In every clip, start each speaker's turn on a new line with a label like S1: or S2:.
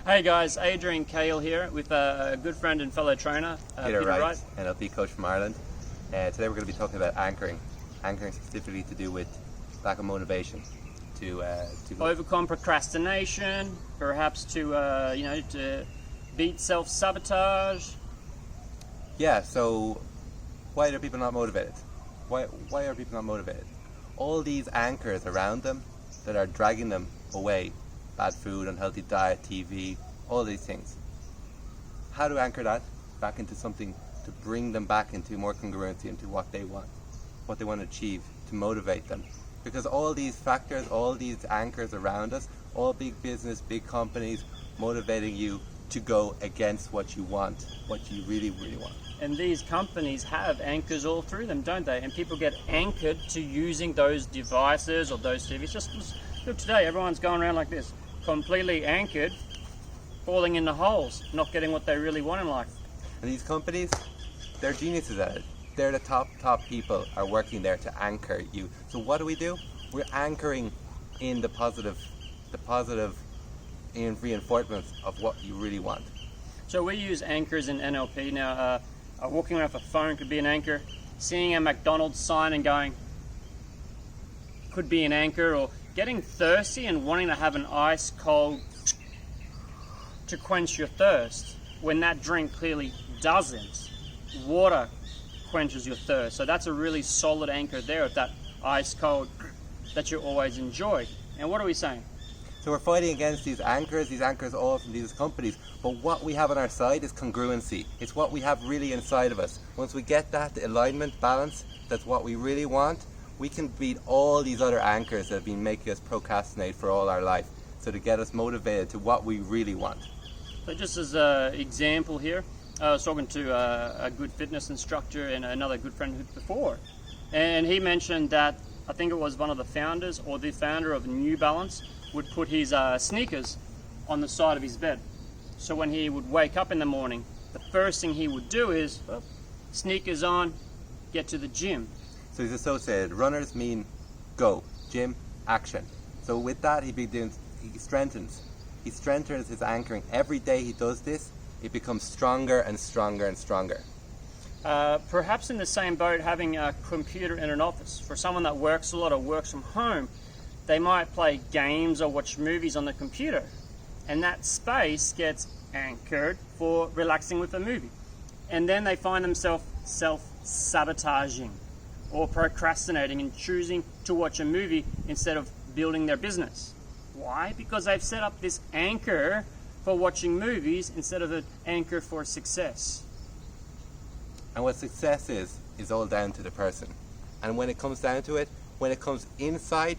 S1: Hey guys, Adrian Cale here with a good friend and fellow trainer,
S2: Peter Wright, NLP coach from Ireland. Today we're going to be talking about anchoring specifically to do with lack of motivation. To
S1: overcome procrastination, perhaps to beat self-sabotage.
S2: Yeah, so why are people not motivated? Why are people not motivated? All these anchors around them that are dragging them away. Bad food, unhealthy diet, TV, all these things. How to anchor that back into something to bring them back into more congruency into what they want to achieve, to motivate them. Because all these factors, all these anchors around us, all big business, big companies, motivating you to go against what you want, what you really, really want.
S1: And these companies have anchors all through them, don't they? And people get anchored to using those devices or those TVs. Just look today, everyone's going around like this, completely anchored, falling into holes, not getting what they really want in life.
S2: And these companies, they're geniuses at it. They're the top people are working there to anchor you. So what do? We're anchoring in the positive in reinforcements of what you really want.
S1: So we use anchors in NLP. Now, walking around with a phone could be an anchor. Seeing a McDonald's sign and going could be an anchor, or getting thirsty and wanting to have an ice cold to quench your thirst when that drink clearly doesn't. Water quenches your thirst. So that's a really solid anchor there of that ice cold that you always enjoy. And what are we saying?
S2: So we're fighting against these anchors all from these companies, but what we have on our side is congruency. It's what we have really inside of us. Once we get that alignment, balance, that's what we really want, we can beat all these other anchors that have been making us procrastinate for all our life. So to get us motivated to what we really want.
S1: So just as an example here, I was talking to a good fitness instructor and another good friend before, and he mentioned that I think it was one of the founders or the founder of New Balance would put his sneakers on the side of his bed. So when he would wake up in the morning, the first thing he would do is sneakers on, get to the gym.
S2: So he's associated. Runners mean go, gym, action. So with that he strengthens his anchoring. Every day he does this, it becomes stronger and stronger and stronger.
S1: Perhaps in the same boat, having a computer in an office. For someone that works a lot or works from home, they might play games or watch movies on the computer, and that space gets anchored for relaxing with a movie. And then they find themselves self-sabotaging or procrastinating and choosing to watch a movie instead of building their business. Why? Because they've set up this anchor for watching movies instead of an anchor for success.
S2: And what success is all down to the person. And when it comes down to it, when it comes inside,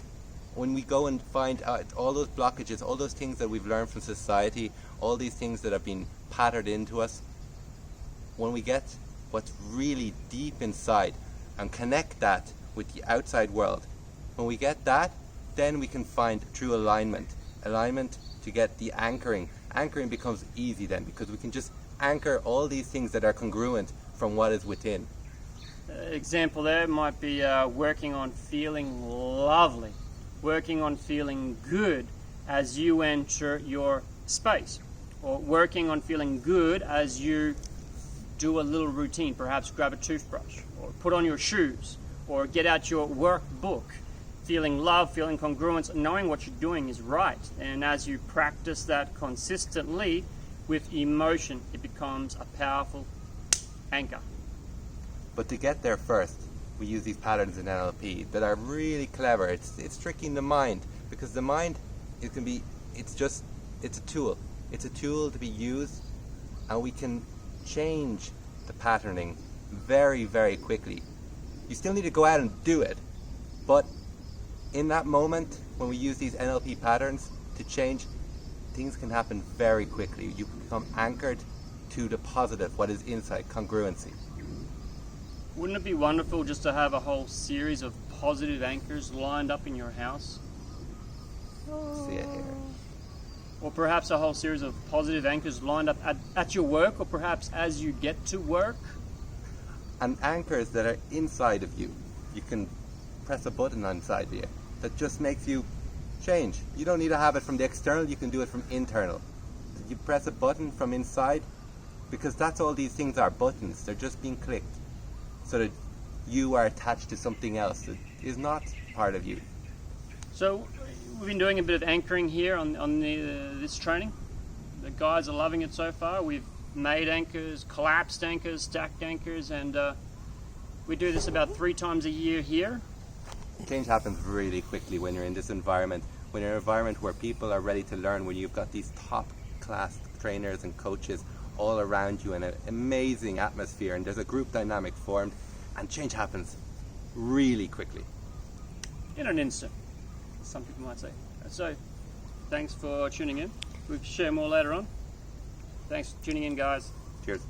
S2: when we go and find out all those blockages, all those things that we've learned from society, all these things that have been patterned into us, when we get what's really deep inside and connect that with the outside world, when we get that, then we can find true alignment to get the anchoring. Anchoring becomes easy then, because we can just anchor all these things that are congruent from what is within.
S1: Example there might be working on feeling lovely, working on feeling good as you enter your space, or working on feeling good as you do a little routine, perhaps grab a toothbrush or put on your shoes or get out your workbook. Feeling love, feeling congruence, knowing what you're doing is right. And as you practice that consistently with emotion, it becomes a powerful anchor.
S2: But to get there first, we use these patterns in NLP that are really clever. It's tricking the mind, because the mind, it's a tool. It's a tool to be used, and we can change the patterning very, very quickly. You still need to go out and do it, but in that moment, when we use these NLP patterns to change, things can happen very quickly. You can become anchored to the positive, what is inside, congruency.
S1: Wouldn't it be wonderful just to have a whole series of positive anchors lined up in your house?
S2: See it here.
S1: Or perhaps a whole series of positive anchors lined up at your work, or perhaps as you get to work?
S2: And anchors that are inside of you. You can press a button inside you that just makes you change. You don't need to have it from the external, you can do it from internal. You press a button from inside, because that's all these things are, buttons. They're just being clicked so that you are attached to something else that is not part of you.
S1: So we've been doing a bit of anchoring here on this training. The guys are loving it so far. We've made anchors, collapsed anchors, stacked anchors, and we do this about 3 times a year here.
S2: Change happens really quickly when you're in this environment, when you're in an environment where people are ready to learn, when you've got these top class trainers and coaches all around you in an amazing atmosphere, and there's a group dynamic formed, and change happens really quickly.
S1: In an instant, some people might say. So, thanks for tuning in. We'll share more later on. Thanks for tuning in, guys.
S2: Cheers.